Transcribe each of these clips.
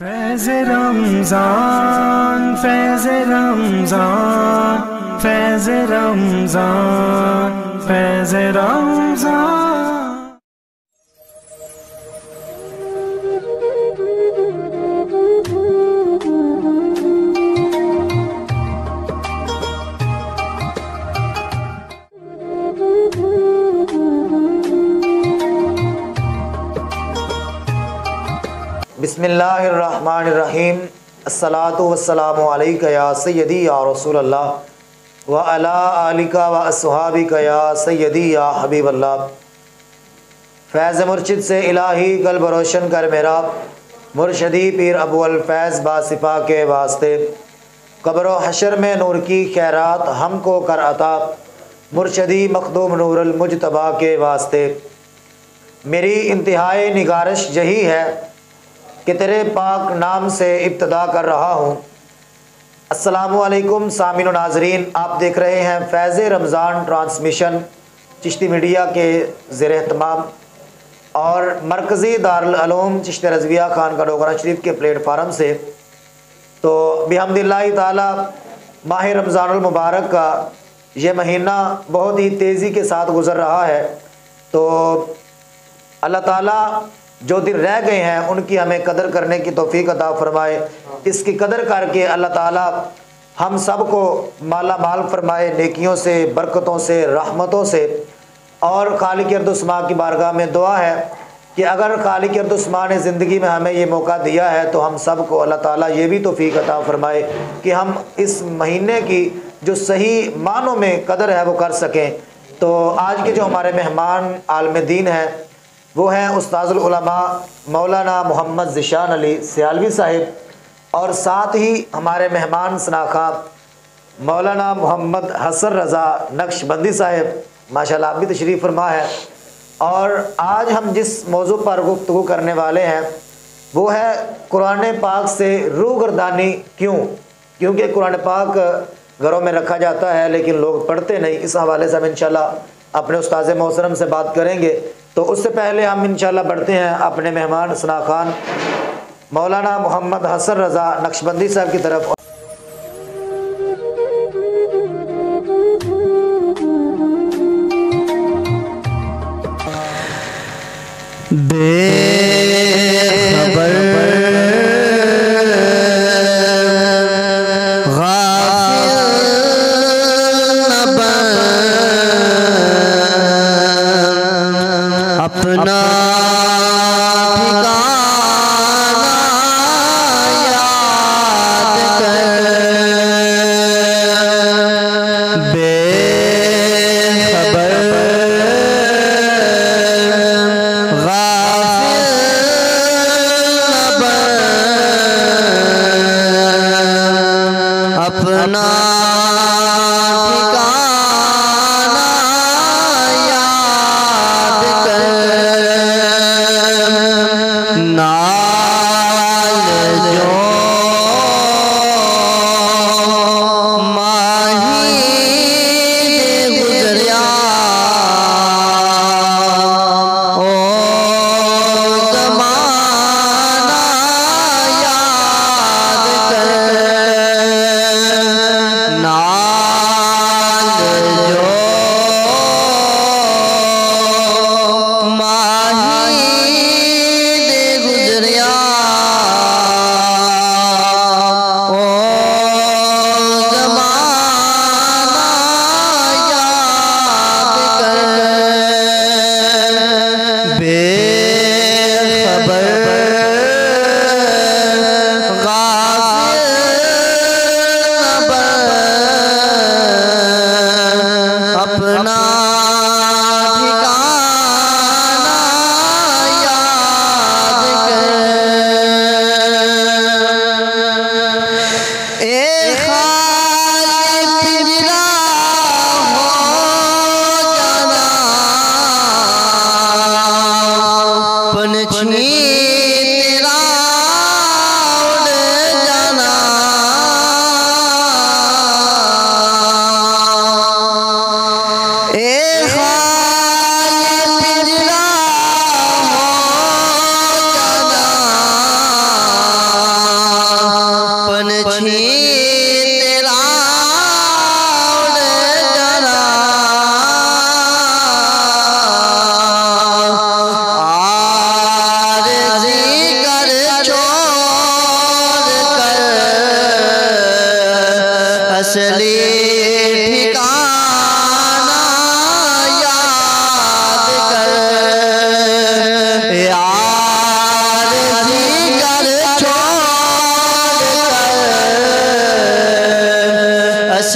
فیض رمضان فیض رمضان فیض رمضان فیض رمضان۔ بسم اللہ الرحمن الرحیم۔ الصلاۃ والسلام علیک یا سیدی یا رسول اللہ وعلی آلک و اصحابک یا سیدی یا حبیب اللہ۔ فیض مرشد سے الہی قلب روشن کر میرا، مرشدی پیر ابو الفیض باصفا کے واسطے، قبر و حشر میں نور کی خیرات ہم کو کر عطا، مرشدی مخدوم نور المجتبیٰ کے واسطے۔ میری انتہائی نگارش یہی ہے کہ تیرے پاک نام سے ابتدا کر رہا ہوں۔ السلام علیکم سامعین و ناظرین، آپ دیکھ رہے ہیں فیض رمضان ٹرانسمیشن چشتی میڈیا کے زیر اہتمام اور مرکزی دارالعلوم چشتی رضویہ خانقاہ ڈوگرہ شریف کے پلیٹ فارم سے۔ تو بحمد اللہ تعالی ماہ رمضان المبارک کا یہ مہینہ بہت ہی تیزی کے ساتھ گزر رہا ہے، تو اللہ تعالیٰ جو دن رہ گئے ہیں ان کی ہمیں قدر کرنے کی توفیق عطا فرمائے۔ اس کی قدر کر کے اللہ تعالیٰ ہم سب کو مالا مال فرمائے نیکیوں سے، برکتوں سے، رحمتوں سے۔ اور خالق ارض و سما کی بارگاہ میں دعا ہے کہ اگر خالق ارض و سما نے زندگی میں ہمیں یہ موقع دیا ہے تو ہم سب کو اللہ تعالیٰ یہ بھی توفیق عطا فرمائے کہ ہم اس مہینے کی جو صحیح معنوں میں قدر ہے وہ کر سکیں۔ تو آج کے جو ہمارے مہمان عالم دین ہیں وہ ہیں استاذ العلماء مولانا محمد ذیشان علی سیالوی صاحب، اور ساتھ ہی ہمارے مہمان شناخواہ مولانا محمد حسن رضا نقشبندی صاحب، ماشاءاللہ آپ بھی تشریف فرما ہے۔ اور آج ہم جس موضوع پر گفتگو کرنے والے ہیں وہ ہے قرآن پاک سے روح گردانی کیونکہ قرآن پاک گھروں میں رکھا جاتا ہے لیکن لوگ پڑھتے نہیں۔ اس حوالے سے ہم انشاءاللہ اپنے استاذ محترم سے بات کریں گے۔ تو اس سے پہلے ہم انشاءاللہ بڑھتے ہیں اپنے مہمان شناخوان مولانا محمد حسن رضا نقشبندی صاحب کی طرف۔ بے خبر اپنا ٹھکانہ یاد کر، بے خبر غافل نہ بن، اپنا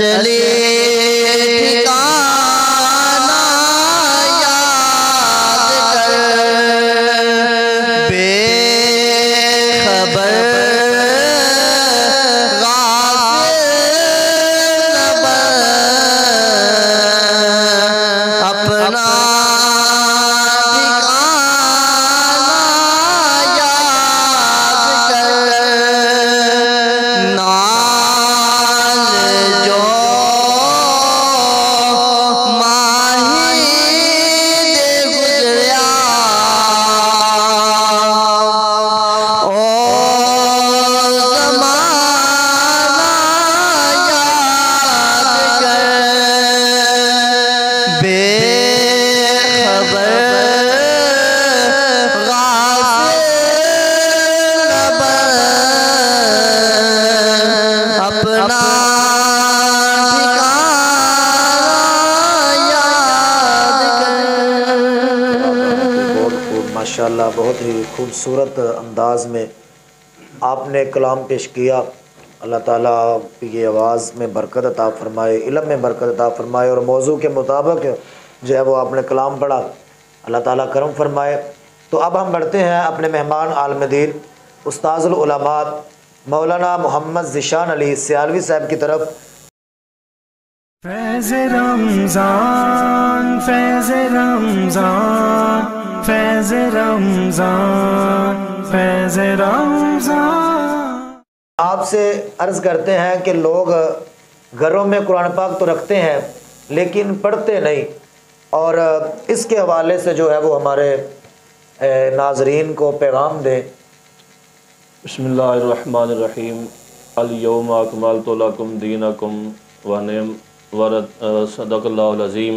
اصلی ٹھکانہ یاد کر، بے خبر غافل نہ بن، اپنا ماشاءاللہ بہت ہی خوبصورت انداز میں آپ نے کلام پیش کیا۔ اللہ تعالیٰ کی یہ آواز میں برکت عطا فرمائے، علم میں برکت عطا فرمائے، اور موضوع کے مطابق جو ہے وہ آپ نے کلام پڑھا، اللہ تعالیٰ کرم فرمائے۔ تو اب ہم بڑھتے ہیں اپنے مہمان عالم دین استاذ العلماء مولانا محمد ذیشان علی سیالوی صاحب کی طرف۔ فیض رمضان فیض رمضان فیض رمضان فیض رمضان۔ آپ سے عرض کرتے ہیں کہ لوگ گھروں میں قرآن پاک تو رکھتے ہیں لیکن پڑھتے نہیں، اور اس کے حوالے سے جو ہے وہ ہمارے ناظرین کو پیغام دیں۔ بسم اللہ الرحمن الرحیم۔ الیوم اکملت لکم دینکم صدق اللہ العظیم۔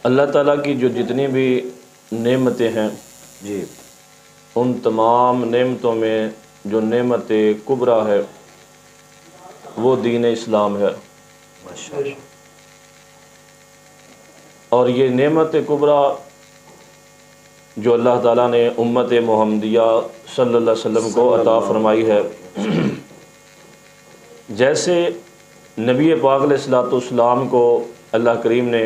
اللہ تعالیٰ کی جو جتنی بھی نعمتیں ہیں جی، ان تمام نعمتوں میں جو نعمت کبریٰ ہے وہ دین اسلام ہے، ماشاءاللہ۔ اور یہ نعمت کبریٰ جو اللہ تعالیٰ نے امت محمدیہ صلی اللہ علیہ وسلم کو عطا فرمائی ہے، جیسے نبی پاک علیہ السلام کو اللہ کریم نے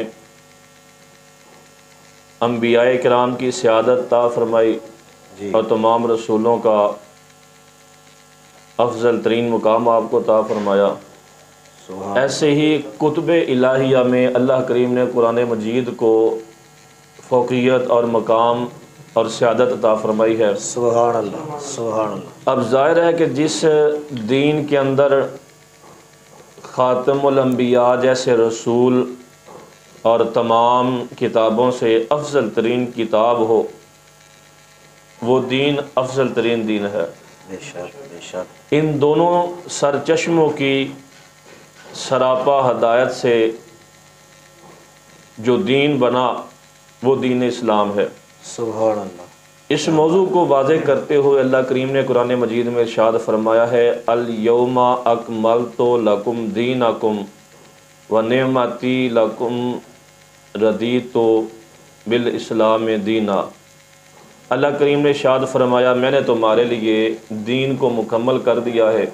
انبیاء کرام کی سیادت عطا فرمائی اور تمام رسولوں کا افضل ترین مقام آپ کو عطا فرمایا، ایسے ہی کتب الہیہ میں اللہ کریم نے قرآن مجید کو فوقیت اور مقام اور سیادت عطا فرمائی ہے۔ سبحان اللہ سبحان اللہ۔ اب ظاہر ہے کہ جس دین کے اندر خاتم الانبیاء جیسے رسول اور تمام کتابوں سے افضل ترین کتاب ہو، وہ دین افضل ترین دین ہے۔ بے شک بے شک۔ ان دونوں سرچشموں کی سراپا ہدایت سے جو دین بنا وہ دین اسلام ہے۔ سبحان اللہ۔ اس موضوع کو واضح کرتے ہوئے اللہ کریم نے قرآن مجید میں ارشاد فرمایا ہے، الیوم اکملت لکم دینکم ونعمتی لکم رضیت بالاسلام دینا۔ اللہ کریم نے ارشاد فرمایا، میں نے تمہارے لیے دین کو مکمل کر دیا ہے،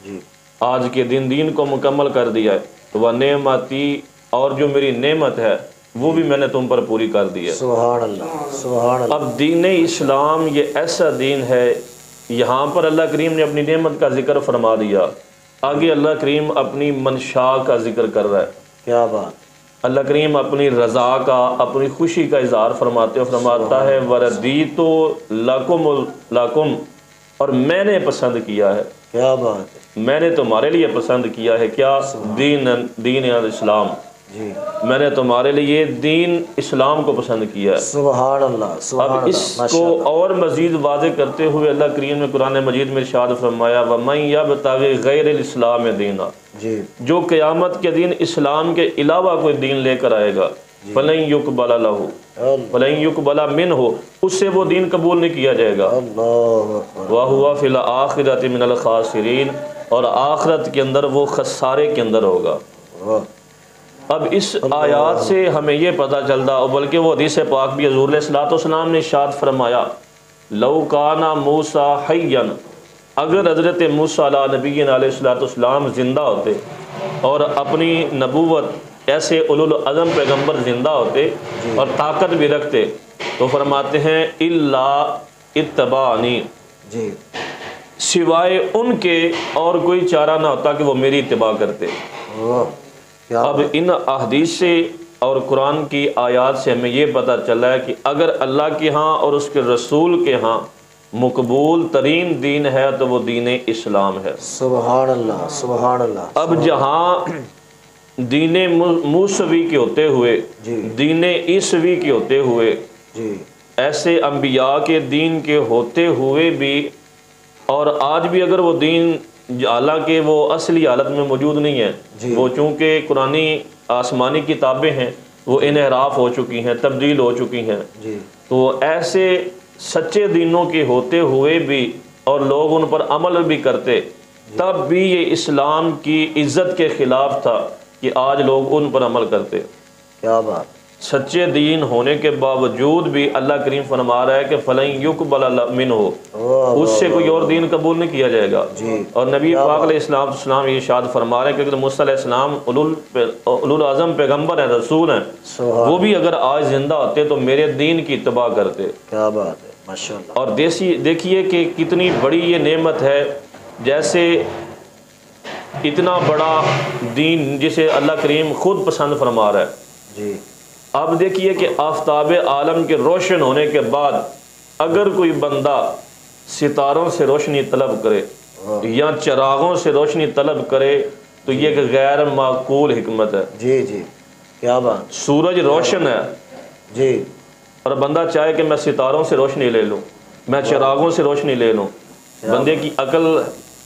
جی، آج کے دین کو مکمل کر دیا ہے، ونعمتی، اور جو میری نعمت ہے وہ بھی میں نے تم پر پوری کر دی ہے۔ سبحان اللہ سبحان اللہ۔ اب دین اسلام یہ ایسا دین ہے، یہاں پر اللہ کریم نے اپنی نعمت کا ذکر فرما دیا، آگے اللہ کریم اپنی منشا کا ذکر کر رہا ہے۔ کیا بات۔ اللہ کریم اپنی رضا کا، اپنی خوشی کا اظہار فرماتا ہے، وَرَضِيتُ لَكُمْ، اور میں نے پسند کیا ہے، کیا بات ہے۔ میں نے تمہارے لیے پسند کیا ہے کیا؟ دین اسلام، جی، میں نے تمہارے لیے دین اسلام کو پسند کیا ہے۔ سبحان اللہ سبحان اب اللہ۔ اس کو اور مزید واضح کرتے ہوئے اللہ کریم نے قرآن مجید میں ارشاد فرمایا، وَمَن يَبْتَغِ غَيْرَ الْإِسْلَامِ دِينًا، جی، جو قیامت کے دن اسلام کے علاوہ کوئی دین لے کر آئے گا، فَلَن يُقْبَلَ لَهُ فَلَن يُقْبَلَ مِنْهُ، اس سے وہ دین قبول نہیں کیا جائے گا، اللہ اکبر۔ وَهُوَ فِي الْآخِرَةِ مِنَ الْخَاسِرِينَ، اور آخرت کے اندر وہ خسارے کے اندر ہوگا۔ اب اس آیات سے ہمیں یہ پتہ چلتا، بلکہ وہ حدیث پاک بھی حضور علیہ الصلوۃ والسلام نے ارشاد فرمایا، لو کان موسیٰ حیًّا اگر حضرت موسیٰ علیہ نبینا علیہ السلام زندہ ہوتے اور اپنی نبوت ایسے اولو العزم پیغمبر زندہ ہوتے اور طاقت بھی رکھتے تو فرماتے ہیں الا اتبعنی، جی سوائے ان کے اور کوئی چارہ نہ ہوتا کہ وہ میری اتباع کرتے۔ کیا اب ان احادیث سے اور قرآن کی آیات سے ہمیں یہ پتہ چلا ہے کہ اگر اللہ کے ہاں اور اس کے رسول کے ہاں مقبول ترین دین ہے تو وہ دین اسلام ہے۔ سبحان اللہ سبحان اللہ۔ اب جہاں دین موسوی کے ہوتے ہوئے، جی دین عیسوی کے ہوتے ہوئے، جی ایسے انبیاء کے دین کے ہوتے ہوئے بھی، اور آج بھی اگر وہ دین حالانکہ وہ اصلی حالت میں موجود نہیں ہے، جی وہ چونکہ قرآنی آسمانی کتابیں ہیں وہ انحراف ہو چکی ہیں، تبدیل ہو چکی ہیں، جی تو ایسے سچے دینوں کے ہوتے ہوئے بھی اور لوگ ان پر عمل بھی کرتے، تب بھی یہ اسلام کی عزت کے خلاف تھا کہ آج لوگ ان پر عمل کرتے۔ کیا بات، سچے دین ہونے کے باوجود بھی اللہ کریم فرما رہا ہے کہ فَلَن يُقْبَلَ مِنْهُ، اس سے کوئی اور دین قبول نہیں کیا جائے گا۔ جی اور نبی پاک علیہ السلام یہ ارشاد فرما رہے ہیں کہ اگر موسیٰ علیہ السلام اولو العزم پیغمبر ہیں، رسول ہیں، سبحان، وہ بھی اگر آج زندہ ہوتے تو میرے دین کی اتباع کرتے۔ کیا بات ہے، ماشاءاللہ۔ اور دیکھیے کہ کتنی بڑی یہ نعمت ہے، جیسے اتنا بڑا دین جسے اللہ کریم خود پسند فرما رہا ہے۔ جی اب دیکھیے کہ آفتاب عالم کے روشن ہونے کے بعد اگر کوئی بندہ ستاروں سے روشنی طلب کرے یا چراغوں سے روشنی طلب کرے تو یہ ایک غیر معقول حکمت ہے۔ جی جی کیا بات، سورج روشن ہے جی اور بندہ چاہے کہ میں ستاروں سے روشنی لے لوں، میں چراغوں سے روشنی لے لوں، بندے کی عقل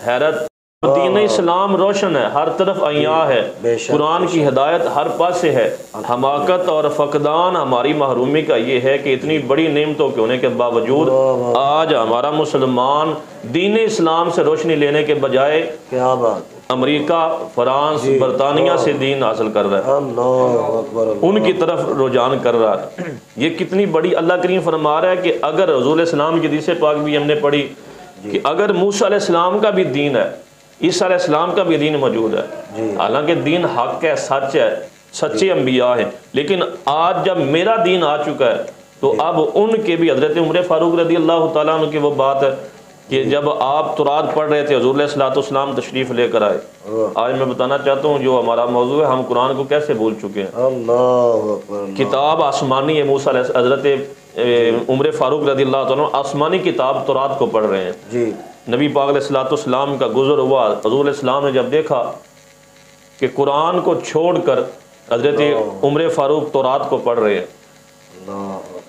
حیرت۔ دین اسلام روشن ہے، ہر طرف عیاں ہے، بے شک، قرآن کی ہدایت ہر پاس سے ہے۔ حماقت اور فقدان ہماری محرومی کا یہ ہے کہ اتنی بڑی نعمتوں کے ہونے کے باوجود آج ہمارا مسلمان دین اسلام سے روشنی لینے کے بجائے کیا بات، امریکہ، فرانس، برطانیہ سے دین حاصل کر رہا ہے، اللہ اکبر، ان کی طرف رجحان کر رہا ہے۔ یہ کتنی بڑی، اللہ کریم فرما رہا ہے کہ اگر حضور علیہ السلام کی حدیث پاک بھی ہم نے پڑھی کہ اگر موسیٰ علیہ السلام کا بھی دین ہے، عیسیٰ علیہ السلام کا بھی دین موجود ہے، حالانکہ دین حق ہے، سچ ہے، سچے انبیاء ہیں، لیکن آج جب میرا دین آ چکا ہے تو اب ان کے بھی، حضرت عمر فاروق رضی اللہ تعالیٰ عنہ کی وہ بات ہے کہ جب آپ تورات پڑھ رہے تھے حضور علیہ السلام تشریف لے کر آئے۔ آج میں بتانا چاہتا ہوں جو ہمارا موضوع ہے، ہم قرآن کو کیسے بھول چکے ہیں۔ اللہ اکبر، کتاب آسمانی ہے، موسیٰ علیہ حضرت عمر فاروق رضی اللہ تعالیٰ عنہ آسمانی کتاب تورات کو پڑھ رہے ہیں۔ جی نبی پاک علیہ السلام کا گزر ہوا، حضور علیہ السلام نے جب دیکھا کہ قرآن کو چھوڑ کر حضرت عمر فاروق تورات کو پڑھ رہے ہیں،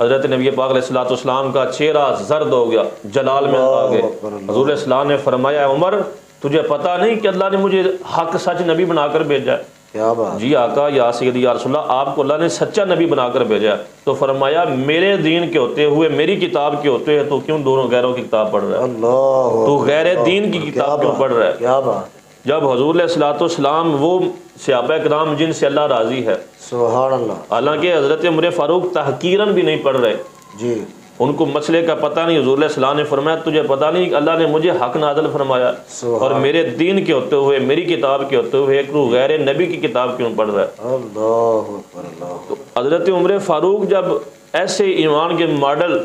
حضرت نبی پاک علیہ السلام کا چہرہ زرد ہو گیا، جلال میں آ گئے۔ حضور علیہ السلام نے فرمایا عمر تجھے پتہ نہیں کہ اللہ نے مجھے حق سچ نبی بنا کر بھیجا ہے؟ کیا بات، جی آقا یا سیدی یا رسول اللہ، آپ کو اللہ نے سچا نبی بنا کر بھیجا ہے۔ تو فرمایا میرے دین کے ہوتے ہوئے، میری کتاب کے ہوتے ہوئے تو کیوں دونوں غیروں کی کتاب پڑھ رہا ہے؟ اللہ، تو غیر دین کی کتاب کیوں پڑھ رہا ہے؟ کیا بات، جب حضور علیہ السلام وہ صحابہ کرام جن سے اللہ راضی ہے، سبحان اللہ، حالانکہ حضرت عمر فاروق تحقیراً بھی نہیں پڑھ رہے، جی ان کو مسئلے کا پتہ نہیں، حضور علیہ السلام نے فرمایا تجھے پتہ نہیں کہ اللہ نے مجھے حق نازل فرمایا اور میرے دین کے ہوتے ہوئے، میری کتاب کے ہوتے ہوئے ایک غیر نبی کی کتاب کیوں پڑھ رہا ہے؟ اللہ اکبر، اللہ، تو حضرت عمر فاروق جب ایسے ایمان کے ماڈل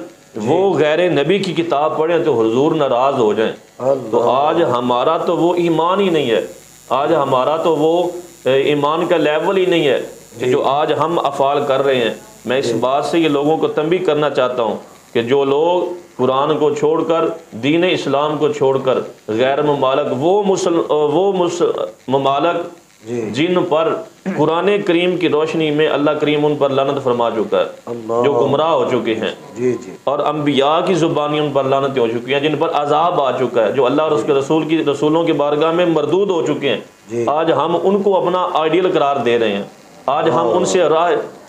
وہ غیر نبی کی کتاب پڑھیں تو حضور ناراض ہو جائیں۔ تو آج ہمارا تو وہ ایمان ہی نہیں ہے، آج ہمارا تو وہ ایمان کا لیول ہی نہیں ہے کہ جو آج ہم افعال کر رہے ہیں۔ میں اس بات سے یہ لوگوں کو تنبیہ کرنا چاہتا ہوں کہ جو لوگ قرآن کو چھوڑ کر، دین اسلام کو چھوڑ کر غیر ممالک، وہ ممالک جن پر قرآن کریم کی روشنی میں اللہ کریم ان پر لعنت فرما چکا ہے، جو گمراہ ہو چکے ہیں، اور انبیاء کی زبانی ان پر لعنت ہو چکی ہیں، جن پر عذاب آ چکا ہے، جو اللہ اور اس کے رسولوں کی بارگاہ میں مردود ہو چکے ہیں، آج ہم ان کو اپنا آئیڈیل قرار دے رہے ہیں۔ آج ہم ان سے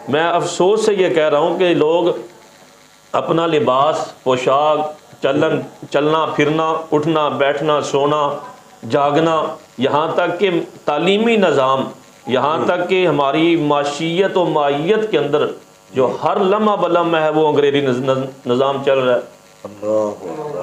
میں افسوس سے یہ کہہ رہا ہوں کہ لوگ اپنا لباس، پوشاک، چلنا پھرنا، اٹھنا بیٹھنا، سونا جاگنا، یہاں تک کہ تعلیمی نظام، یہاں تک کہ ہماری معاشیت و معیت کے اندر جو ہر لمحہ بلمحہ ہے وہ انگریزی نظام چل رہا ہے۔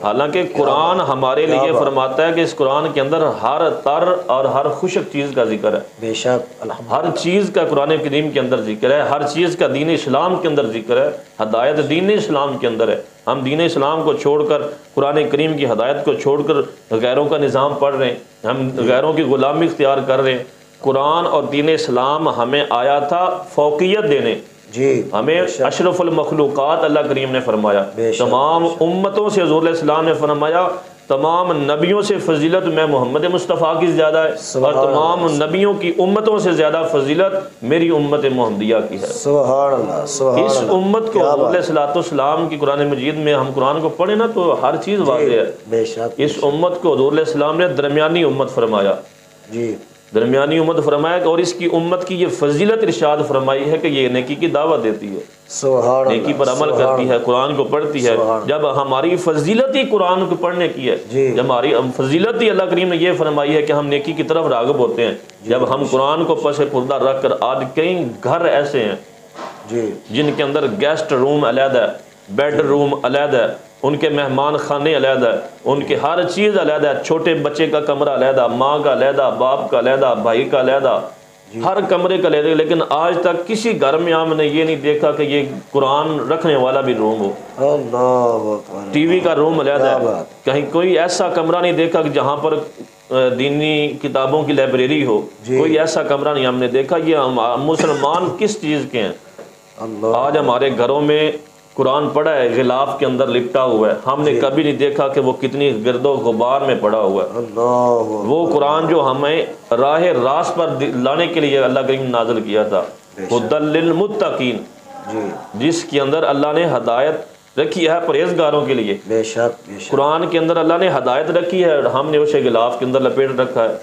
حالانکہ قرآن ہمارے لیے فرماتا ہے کہ اس قرآن کے اندر ہر تر اور ہر خشک چیز کا ذکر ہے، بے شک ہر چیز کا قرآن کریم کے اندر ذکر ہے، ہر چیز کا دین اسلام کے اندر ذکر ہے، ہدایت دین اسلام کے اندر ہے۔ ہم دین اسلام کو چھوڑ کر، قرآن کریم کی ہدایت کو چھوڑ کر غیروں کا نظام پڑھ رہے ہیں، ہم غیروں کی غلامی اختیار کر رہے ہیں۔ قرآن اور دین اسلام ہمیں آیا تھا فوقیت دینے، جی، ہمیں اشرف المخلوقات اللہ کریم نے فرمایا، بے شک، تمام امتوں سے حضور علیہ السلام نے فرمایا تمام نبیوں سے فضیلت میں محمد مصطفیٰ کی زیادہ ہے، اور تمام نبیوں کی امتوں سے زیادہ فضیلت میری امت محمدیہ کی ہے۔ سبحان اللہ، سبحان اللہ۔ اس امت کو حضور علیہ السلام کی قرآن مجید میں ہم قرآن کو پڑھیں نا تو ہر چیز واضح ہے۔ بے شک، اس امت کو حضور علیہ السلام نے درمیانی امت فرمایا، جی، درمیانی امت فرمایا، اور اس کی امت کی یہ فضیلت ارشاد فرمائی ہے کہ یہ نیکی کی دعوت دیتی ہے، سبحان نیکی اللہ، پر عمل کرتی ہے، قرآن کو پڑھتی ہے۔ سبحان جب ہماری فضیلت ہی قرآن کو پڑھنے کی ہے، جی، جب ہماری فضیلت ہی اللہ کریم نے یہ فرمائی ہے کہ ہم نیکی کی طرف راغب ہوتے ہیں، جب ہم قرآن کو پس پردہ رکھ کر، آج کئی گھر ایسے ہیں جی، جن کے اندر گیسٹ روم علیحدہ ہے، بیڈ روم علیحدہ ہے، ان کے مہمان خانے علیحدہ ہے، ان کے ہر چیز علیحدہ ہے، چھوٹے بچے کا کمرہ علیحدہ، ماں کا علیحدہ، باپ کا علیحدہ، بھائی کا علیحدہ، ہر کمرے کا علیحدہ، لیکن آج تک کسی گھر میں ہم نے یہ نہیں دیکھا کہ یہ قرآن رکھنے والا بھی روم ہو۔ اللہ اکبر، ٹی وی کا روم علیحدہ کیا ہے، بات۔ کہیں کوئی ایسا کمرہ نہیں دیکھا کہ جہاں پر دینی کتابوں کی لائبریری ہو، کوئی ایسا کمرہ نہیں ہم نے دیکھا۔ یہ ہم مسلمان کس چیز کے ہیں؟ اللہ، آج ہمارے گھروں میں قرآن پڑا ہے، غلاف کے اندر لپٹا ہوا ہے، ہم نے کبھی نہیں دیکھا کہ وہ کتنی گرد و غبار میں پڑا ہوا ہے۔ اللہ، وہ قرآن جو ہمیں راہ راست پر لانے کے لیے اللہ کریم نے نازل کیا تھا، ہدی للمتقین، جی، جس کے اندر اللہ نے ہدایت رکھی ہے پرہیزگاروں کے لیے۔ بے شک، بے شک، قرآن کے اندر اللہ نے ہدایت رکھی ہے، اور ہم نے اسے غلاف کے اندر لپیٹ رکھا ہے۔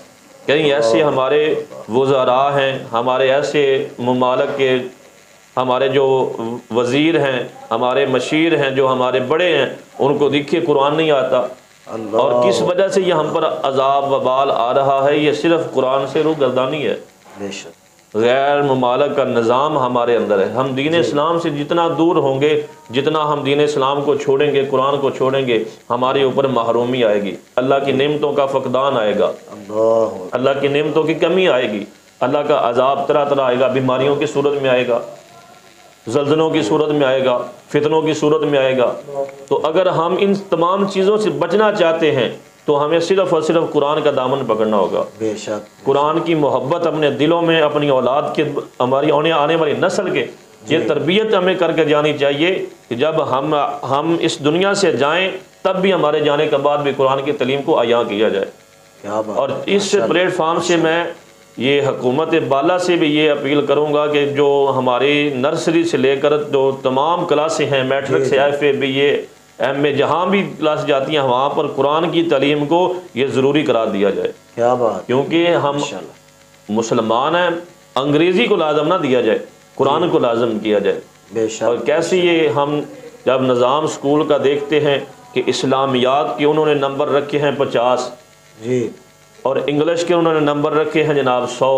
کہیں ایسے ہمارے وزراء ہیں، ہمارے ایسے ممالک کے ہمارے جو وزیر ہیں، ہمارے مشیر ہیں، جو ہمارے بڑے ہیں، ان کو دیکھیے قرآن نہیں آتا، اللہ، اور کس وجہ سے یہ ہم پر عذاب وبال آ رہا ہے؟ یہ صرف قرآن سے روگردانی ہے، بے شک، غیر ممالک کا نظام ہمارے اندر ہے۔ ہم دین اسلام سے جتنا دور ہوں گے، جتنا ہم دین اسلام کو چھوڑیں گے، قرآن کو چھوڑیں گے، ہمارے اوپر محرومی آئے گی، اللہ کی نعمتوں کا فقدان آئے گا، اللہ، اللہ کی نعمتوں کی کمی آئے گی، اللہ کا عذاب طرح طرح آئے گا، بیماریوں کی صورت میں آئے گا، زلزلوں کی صورت میں آئے گا، فتنوں کی صورت میں آئے گا۔ تو اگر ہم ان تمام چیزوں سے بچنا چاہتے ہیں تو ہمیں صرف اور صرف قرآن کا دامن پکڑنا ہوگا، بے شک، قرآن کی محبت اپنے دلوں میں، اپنی اولاد کے، ہماری آنے والی نسل کے، یہ تربیت ہمیں کر کے جانی چاہیے کہ جب ہم اس دنیا سے جائیں تب بھی ہمارے جانے کے بعد بھی قرآن کی تعلیم کو عیاں کیا جائے۔ کیا بات، اور اس پلیٹ فارم سے میں یہ حکومت بالا سے بھی یہ اپیل کروں گا کہ جو ہماری نرسری سے لے کر جو تمام کلاسیں ہیں، میٹرک سے F A B A M A, جہاں بھی کلاس جاتی ہیں وہاں پر قرآن کی تعلیم کو یہ ضروری قرار دیا جائے، کیا بات، کیونکہ ہم انشاءاللہ، مسلمان ہیں، انگریزی کو لازم نہ دیا جائے، قرآن کو لازم کیا جائے۔ بے اور شک، کیسے یہ ہم جب نظام اسکول کا دیکھتے ہیں کہ اسلامیات کے انہوں نے نمبر رکھے ہیں 50، جی، اور انگلش کے انہوں نے نمبر رکھے ہیں جناب 100،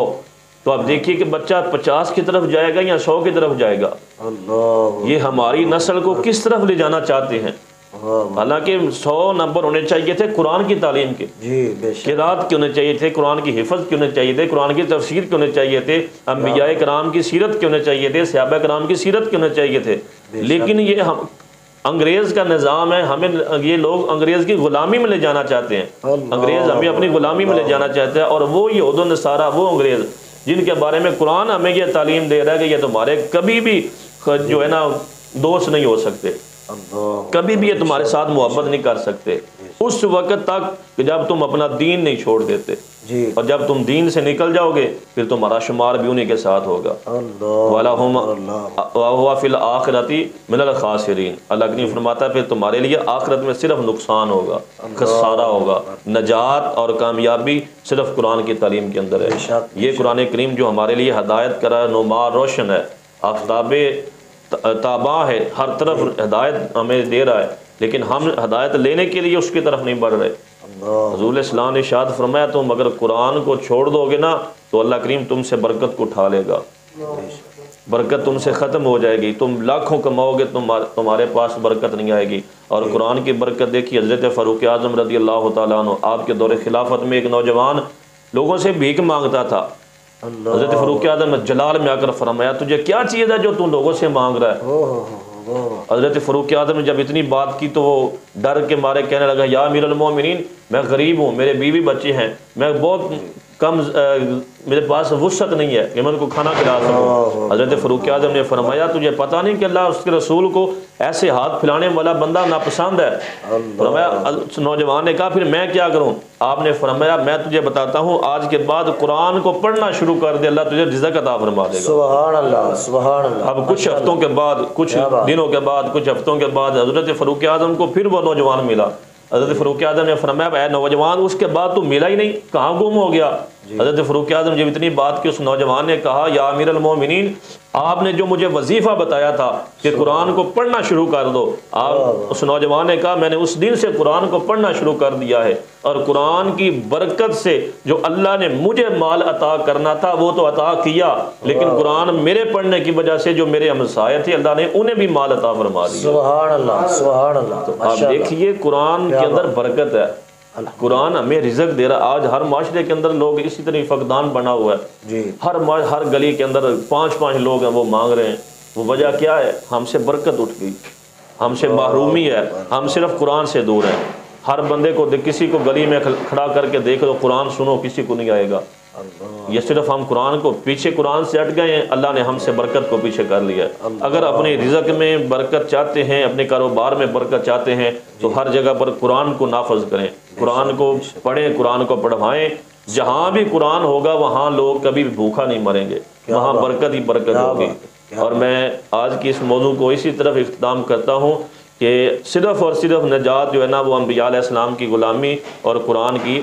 تو آپ دیکھیے کہ بچہ 50 کی طرف جائے گا یا 100 کی طرف جائے گا؟ اللہ، یہ ہماری نسل کو کس طرف لے جانا چاہتے ہیں؟ اللہ، حالانکہ 100 نمبر ہونے چاہیے تھے قرآن کی تعلیم کے، جی، بے شک، قرات کے ہونے چاہیے تھے، قرآن کی حفظ کے ہونے چاہیے تھے، قرآن کی تفسیر کے ہونے چاہیے تھے، انبیاء کرام کی سیرت کے ہونے چاہیے تھے، صحابہ کرام کی سیرت کے ہونے چاہیے تھے، لیکن یہ ہم انگریز کا نظام ہے، ہمیں یہ لوگ انگریز کی غلامی میں لے جانا چاہتے ہیں، انگریز ہمیں اپنی غلامی میں لے جانا چاہتے ہیں، اور وہ یہود و نصارہ، وہ انگریز جن کے بارے میں قرآن ہمیں یہ تعلیم دے رہا ہے کہ یہ تمہارے کبھی بھی جو ہے نا دوست نہیں ہو سکتے، اللہ، کبھی بھی یہ تمہارے ساتھ محبت نہیں کر سکتے، اس وقت تک کہ جب تم اپنا دین نہیں چھوڑ دیتے، جی، اور جب تم دین سے نکل جاؤ گے پھر تمہارا شمار بھی انہی کے ساتھ ہوگا۔ اللہ، وَلَهُمْ اللہ، وَهُوَ فِي الْآخِرَةِ مِنَ الْخَاسِرِينَ، اللہ نے فرماتا ہے پھر تمہارے لیے آخرت میں صرف نقصان ہوگا، خسارہ ہوگا، نجات اور کامیابی صرف قرآن کی تعلیم کے اندر ہے۔ یہ قرآن کریم جو ہمارے لیے ہدایت کر رہا ہے، نمار روشن ہے، آفتاب تاباں ہے، ہر طرف ہدایت ہمیں دے رہا ہے، لیکن ہم ہدایت لینے کے لیے اس کی طرف نہیں بڑھ رہے۔ حضور علیہ السلام نے ارشاد فرمایا تم اگر قرآن کو چھوڑ دو گے نا تو اللہ کریم تم سے برکت کو اٹھا لے گا۔ برکت تم سے ختم ہو جائے گی، تم لاکھوں کماؤ گے تمہارے پاس برکت نہیں آئے گی۔ اور قرآن کی برکت دیکھی، حضرت فاروق اعظم رضی اللہ تعالیٰ عنہ، آپ کے دور خلافت میں ایک نوجوان لوگوں سے بھیک مانگتا تھا۔ حضرت فاروق اعظم نے جلال میں آ کر فرمایا تجھے کیا چیز ہے جو تم لوگوں سے مانگ رہا ہے؟ حضرت فاروق اعظم نے جب اتنی بات کی تو وہ ڈر کے مارے کہنے لگا یا امیر المومنین میں غریب ہوں، میرے بیوی بچے ہیں، میں بہت کم میرے پاس وسعت نہیں ہے کہ میں ان کو کھانا کھلا سکوں۔ حضرت فاروق اعظم نے فرمایا تجھے پتہ نہیں کہ اللہ اس کے رسول کو ایسے ہاتھ پھیلانے والا بندہ ناپسند ہے؟ فرمایا، نوجوان نے کہا پھر میں کیا کروں؟ آپ نے فرمایا میں تجھے بتاتا ہوں، آج کے بعد قرآن کو پڑھنا شروع کر دے، اللہ تجھے رزق عطا فرما دے گا۔ سبحان اللہ، سبحان اللہ۔ اب کچھ ہفتوں کے بعد، کچھ دنوں کے بعد، کچھ ہفتوں کے بعد حضرت فاروق اعظم کو پھر وہ نوجوان ملا۔ حضرت فاروق اعظم نے فرمایا اے نوجوان اس کے بعد تو ملا ہی نہیں، کہاں گم ہو گیا؟ حضرت فاروق اعظم جب اتنی بات کی، اس نوجوان نے کہا یا امیر المومنین آپ نے جو مجھے وظیفہ بتایا تھا کہ قرآن کو پڑھنا شروع کر دو، آپ اس نوجوان نے کہا میں نے اس دن سے قرآن کو پڑھنا شروع کر دیا ہے، اور قرآن کی برکت سے جو اللہ نے مجھے مال عطا کرنا تھا وہ تو عطا کیا، لیکن قرآن میرے پڑھنے کی وجہ سے جو میرے ہمسائے تھے اللہ نے انہیں بھی مال عطا فرما دیا۔ سبحان اللہ، سبحان اللہ۔ آپ دیکھیے قرآن کے اندر برکت ہے، قرآن ہمیں رزق دے رہا۔ آج ہر معاشرے کے اندر لوگ اسی طرح فقدان بنا ہوا ہے جی، ہر گلی کے اندر 5 لوگ ہیں وہ مانگ رہے ہیں۔ وہ وجہ کیا ہے؟ ہم سے برکت اٹھ گئی، ہم سے محرومی ہے، ہم صرف قرآن سے دور ہیں۔ ہر بندے کو کسی کو گلی میں کھڑا کر کے دیکھ لو قرآن سنو، کسی کو نہیں آئے گا۔ یہ صرف ہم قرآن کو پیچھے قرآن سے ہٹ گئے ہیں، اللہ نے ہم سے برکت کو پیچھے کر لیا ہے۔ اگر اپنے رزق میں برکت چاہتے ہیں، اپنے کاروبار میں برکت چاہتے ہیں تو ہر جگہ پر قرآن کو نافذ کریں، قرآن کو پڑھیں، قرآن کو پڑھوائیں۔ جہاں بھی قرآن ہوگا وہاں لوگ کبھی بھی بھوکا نہیں مریں گے، وہاں برکت ہی برکت ہوگی۔ اور میں آج کی اس موضوع کو اسی طرف اختتام کرتا ہوں کہ صرف اور صرف نجات جو ہے نا وہ انبیاء علیہ السلام کی غلامی اور قرآن کی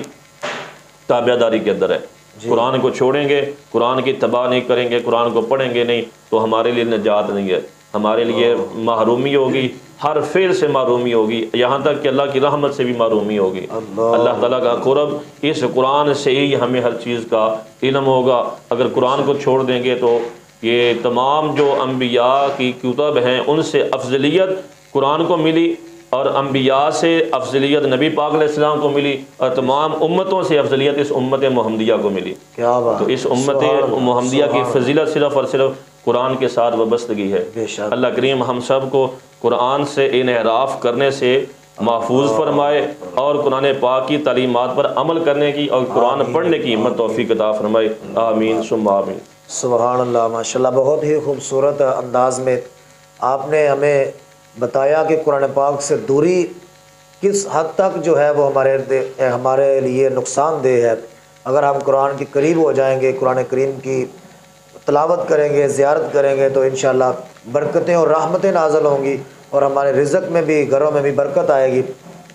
تابع داری کے اندر ہے۔ قرآن کو چھوڑیں گے، قرآن کی اتباع نہیں کریں گے، قرآن کو پڑھیں گے نہیں تو ہمارے لیے نجات نہیں ہے، ہمارے لیے محرومی ہوگی، ہر فعل سے محرومی ہوگی، یہاں تک کہ اللہ کی رحمت سے بھی محرومی ہوگی۔ اللہ تعالیٰ کا قرب اس قرآن سے ہی ہمیں ہر چیز کا علم ہوگا۔ اگر قرآن کو چھوڑ دیں گے تو یہ تمام جو انبیاء کی کتب ہیں ان سے افضلیت قرآن کو ملی، اور انبیاء سے افضلیت نبی پاک علیہ السلام کو ملی، اور تمام امتوں سے افضلیت اس امت محمدیہ کو ملی۔ کیا بات! تو اس امت محمدیہ کی فضیلت صرف اور صرف قرآن کے ساتھ وابستگی ہے۔ اللہ کریم ہم سب کو قرآن سے انحراف کرنے سے محفوظ فرمائے، اور قرآن پاک کی تعلیمات پر عمل کرنے کی اور قرآن پڑھنے کی ہمت توفیق عطا فرمائے۔ آمین ثم آمین۔ سبحان اللہ، ماشاءاللہ، بہت ہی خوبصورت انداز میں آپ نے ہمیں بتایا کہ قرآن پاک سے دوری کس حد تک جو ہے وہ ہمارے لیے نقصان دہ ہے۔ اگر ہم قرآن کے قریب ہو جائیں گے، قرآن کریم کی تلاوت کریں گے، زیارت کریں گے تو انشاءاللہ برکتیں اور رحمتیں نازل ہوں گی، اور ہمارے رزق میں بھی، گھروں میں بھی برکت آئے گی۔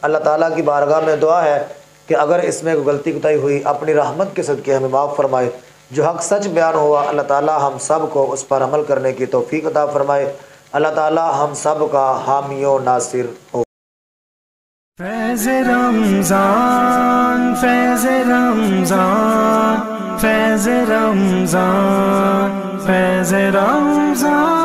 اللہ تعالیٰ کی بارگاہ میں دعا ہے کہ اگر اس میں کوئی غلطی کوتاہی ہوئی اپنی رحمت کے صدقے ہمیں معاف فرمائے۔ جو حق سچ بیان ہوا اللہ تعالیٰ ہم سب کو اس پر عمل کرنے کی توفیق عطا فرمائے۔ اللہ تعالیٰ ہم سب کا حامی و ناصر ہو۔ فیض رمضان، فیض رمضان، فیض رمضان، فیض رمضان۔